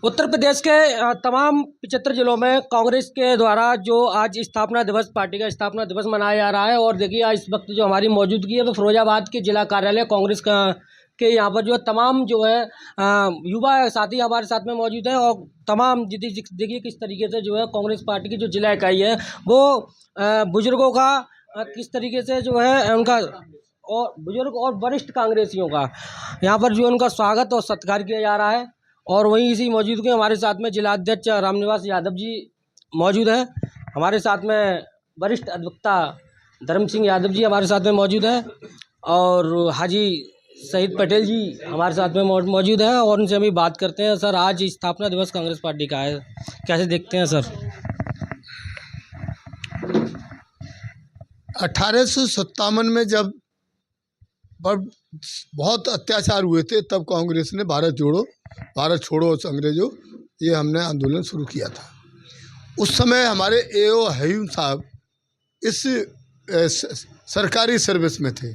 उत्तर प्रदेश के तमाम 75 जिलों में कांग्रेस के द्वारा जो आज स्थापना दिवस, पार्टी का स्थापना दिवस मनाया जा रहा है। और देखिए इस वक्त जो हमारी मौजूदगी है वो फिरोजाबाद के जिला कार्यालय कांग्रेस का के यहाँ पर जो तमाम जो है युवा साथी हमारे साथ में मौजूद हैं। और तमाम देखिए किस तरीके से जो है कांग्रेस पार्टी की जो जिला इकाई है वो बुजुर्गों का किस तरीके से जो है उनका और बुजुर्ग और वरिष्ठ कांग्रेसियों का यहाँ पर जो उनका स्वागत और सत्कार किया जा रहा है। और वहीं इसी मौजूदगी हमारे साथ में जिला अध्यक्ष रामनिवास यादव जी मौजूद हैं। हमारे साथ में वरिष्ठ अधिवक्ता धर्म सिंह यादव जी हमारे साथ में मौजूद हैं। और हाजी शहीद पटेल जी हमारे साथ में मौजूद हैं। और उनसे अभी बात करते हैं। सर, आज स्थापना दिवस कांग्रेस पार्टी का है, कैसे देखते हैं सर? 1857 में जब बहुत अत्याचार हुए थे तब कांग्रेस ने भारत छोड़ो अंग्रेजों, ये हमने आंदोलन शुरू किया था। उस समय हमारे एओ हयूम साहब इस सरकारी सर्विस में थे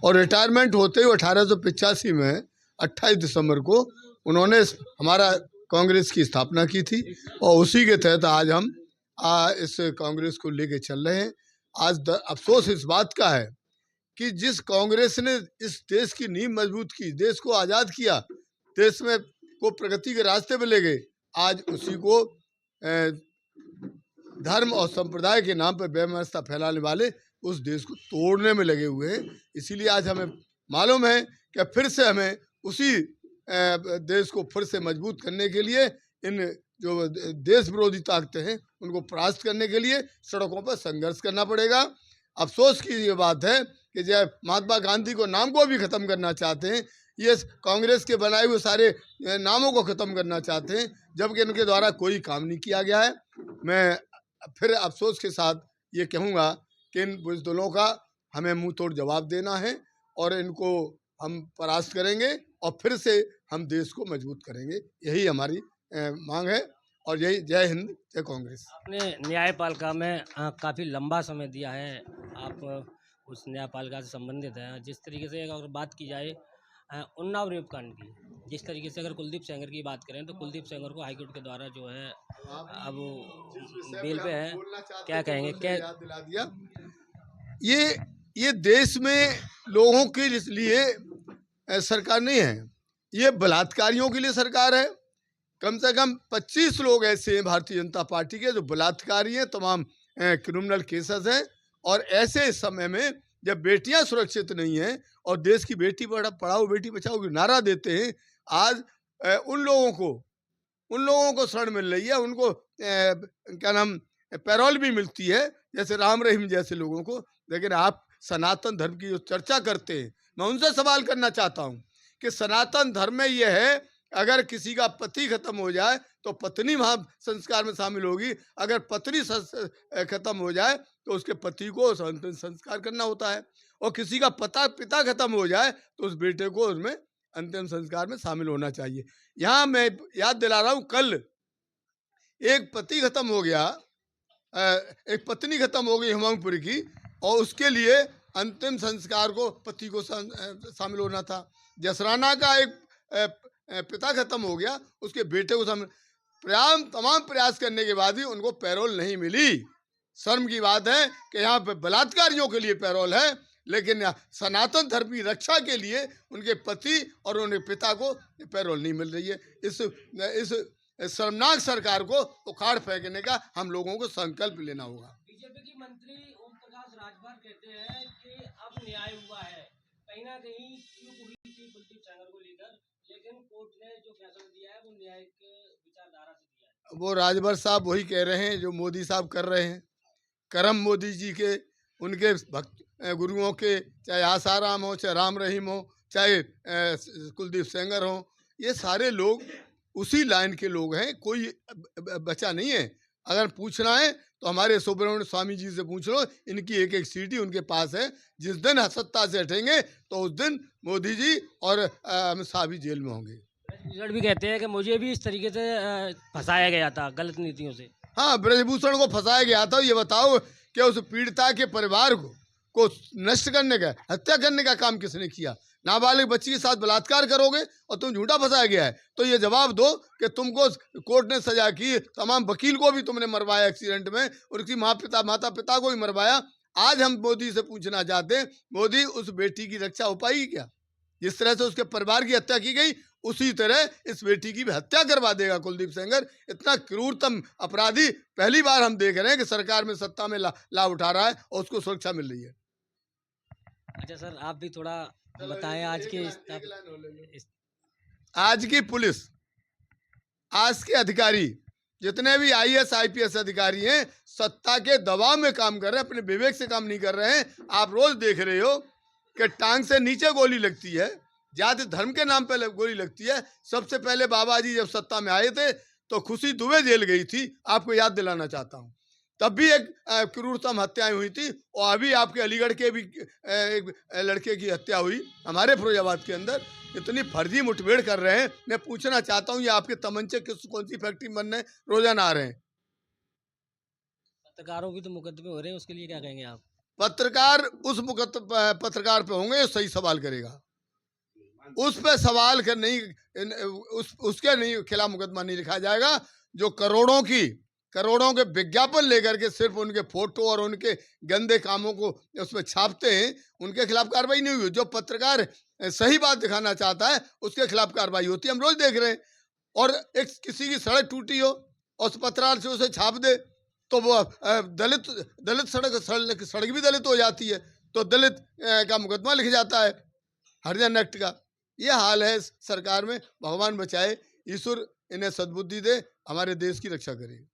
और रिटायरमेंट होते ही 1885 में 28 दिसंबर को उन्होंने हमारा कांग्रेस की स्थापना की थी। और उसी के तहत आज हम इस कांग्रेस को लेके चल रहे हैं। आज अफसोस इस बात का है कि जिस कांग्रेस ने इस देश की नींव मजबूत की, देश को आज़ाद किया, देश में को प्रगति के रास्ते पे ले गए, आज उसी को धर्म और संप्रदाय के नाम पर बेमनस्ता फैलाने वाले उस देश को तोड़ने में लगे हुए हैं। इसीलिए आज हमें मालूम है कि फिर से हमें उसी देश को फिर से मजबूत करने के लिए इन जो देश विरोधी ताकतें हैं उनको परास्त करने के लिए सड़कों पर संघर्ष करना पड़ेगा। अफसोस की ये बात है कि जब महात्मा गांधी को नाम को भी ख़त्म करना चाहते हैं, ये कांग्रेस के बनाए हुए सारे नामों को ख़त्म करना चाहते हैं, जबकि इनके द्वारा कोई काम नहीं किया गया है। मैं फिर अफसोस के साथ ये कहूँगा कि इन बुज़दिलों का हमें मुंह तोड़ जवाब देना है और इनको हम परास्त करेंगे और फिर से हम देश को मजबूत करेंगे। यही हमारी मांग है और यही जय हिंद जय कांग्रेस। आपने न्यायपालिका में काफ़ी लंबा समय दिया है, आप उस न्यायपालिका से संबंधित हैं। जिस तरीके से अगर बात की जाए उन्नाव रेप कांड की, जिस तरीके से अगर कुलदीप सेंगर की बात करें तो कुलदीप सेंगर को हाईकोर्ट के द्वारा जो है अब बेल पे है, क्या कहेंगे? क्या याद दिला दिया। ये देश में लोगों के लिए सरकार नहीं है, ये बलात्कारियों के लिए सरकार है। कम से कम 25 लोग ऐसे हैं भारतीय जनता पार्टी के जो बलात्कारी हैं, तमाम क्रिमिनल केसेस हैं। और ऐसे समय में जब बेटियां सुरक्षित नहीं हैं और देश की बेटी पढ़ाओ बेटी बचाओ की नारा देते हैं, आज उन लोगों को शरण मिल रही है, उनको क्या नाम पैरोल भी मिलती है, जैसे राम रहीम जैसे लोगों को। लेकिन आप सनातन धर्म की जो चर्चा करते हैं, मैं उनसे सवाल करना चाहता हूँ कि सनातन धर्म में यह है अगर किसी का पति खत्म हो जाए तो पत्नी वहाँ संस्कार में शामिल होगी, अगर पत्नी खत्म हो जाए तो उसके पति को अंतिम संस्कार करना होता है, और किसी का पिता खत्म हो जाए तो उस बेटे को उसमें अंतिम संस्कार में शामिल होना चाहिए। यहाँ मैं याद दिला रहा हूँ, कल एक पति खत्म हो गया, एक पत्नी खत्म हो गई हिमांपुरी की, और उसके लिए अंतिम संस्कार को पति को शामिल होना था। जसराना का एक पिता खत्म हो गया, उसके बेटे को तमाम प्रयास करने के बाद भी उनको पैरोल नहीं मिली। शर्म की बात है कि यहाँ पे बलात्कारियों के लिए पैरोल है, लेकिन सनातन धर्म की रक्षा के लिए उनके पति और उनके पिता को पैरोल नहीं मिल रही है। इस शर्मनाक सरकार को उखाड़ फेंकने का हम लोगों को संकल्प लेना होगा। बीजेपी की मंत्री ओम प्रकाश राजभर कहते हैं कि अब न्याय हुआ है, कहीं ना कहीं चूक हुई थी कुलदीप सेंगर को लेकर, लेकिन कोर्ट ने जो फैसला दिया है वो न्यायिक विचारधारा से दिया है। वो राजभर साहब वही कह रहे हैं जो मोदी साहब कर रहे हैं। करम मोदी जी के, उनके भक्त गुरुओं के, चाहे आसाराम हो, चाहे राम रहीम हो, चाहे कुलदीप सेंगर हो, ये सारे लोग उसी लाइन के लोग हैं, कोई बचा नहीं है। अगर पूछना है तो हमारे सुब्रमण्य स्वामी जी से पूछ लो, इनकी एक एक सीटी उनके पास है। जिस दिन सत्ता से हटेंगे तो उस दिन मोदी जी और अमित शाह भी जेल में होंगे। ब्रजभूषण भी कहते हैं कि मुझे भी इस तरीके से फंसाया गया था गलत नीतियों से। हाँ, ब्रजभूषण को फंसाया गया था। ये बताओ कि उस पीड़िता के परिवार को नष्ट करने का, हत्या करने का काम किसने किया? नाबालिग बच्ची के साथ बलात्कार करोगे और तुम झूठा फंसाया गया है, तो ये जवाब दो कि तुमको कोर्ट ने सजा की, तमाम वकील को भी तुमने मरवाया एक्सीडेंट में, और उसकी माता पिता को भी मरवाया। आज हम मोदी से पूछना चाहते हैं, मोदी उस बेटी की रक्षा हो पाएगी क्या? जिस तरह से उसके परिवार की हत्या की गई, उसी तरह इस बेटी की भी हत्या करवा देगा कुलदीप सेंगर। इतना क्रूरतम अपराधी पहली बार हम देख रहे हैं कि सरकार में सत्ता में लाभ उठा रहा है और उसको सुरक्षा मिल रही है। अच्छा सर, आप भी थोड़ा बताएं आज के आज की पुलिस, आज के अधिकारी, जितने भी IAS IPS अधिकारी हैं, सत्ता के दबाव में काम कर रहे हैं, अपने विवेक से काम नहीं कर रहे हैं। आप रोज देख रहे हो कि टांग से नीचे गोली लगती है, जाति धर्म के नाम पे गोली लगती है। सबसे पहले बाबा जी जब सत्ता में आए थे तो खुशी दुबे जेल गई थी, आपको याद दिलाना चाहता हूँ। तब भी एक क्रूरतम हत्याएं हुई थी, और अभी आपके अलीगढ़ के भी एक लड़के की हत्या हुई हमारे फिरोजाबाद के अंदर। इतनी फर्जी मुठभेड़ कर रहे हैं। मैं पूछना चाहता हूँ, ये आपके तमंचे कौन सी फैक्ट्री बनने रोजाना आ रहे हैं? पत्रकारों की तो मुकदमे हो रहे हैं, उसके लिए क्या कहेंगे आप? पत्रकार उस पत्रकार पे होंगे जो सही सवाल करेगा, उस पे सवाल कर नहीं, उसके नहीं खिलाफ मुकदमा नहीं लिखा जाएगा। जो करोड़ों के विज्ञापन लेकर के सिर्फ उनके फोटो और उनके गंदे कामों को उसमें छापते हैं, उनके खिलाफ कार्रवाई नहीं हुई। जो पत्रकार सही बात दिखाना चाहता है, उसके खिलाफ कार्रवाई होती है। हम रोज देख रहे हैं। और एक किसी की सड़क टूटी हो और उस पत्रकार से उसे छाप दे, तो वो दलित सड़क भी दलित हो जाती है, तो दलित का मुकदमा लिख जाता है, हरिजन एक्ट का। ये हाल है सरकार में। भगवान बचाए, ईश्वर इन्हें सद्बुद्धि दे, हमारे देश की रक्षा करे।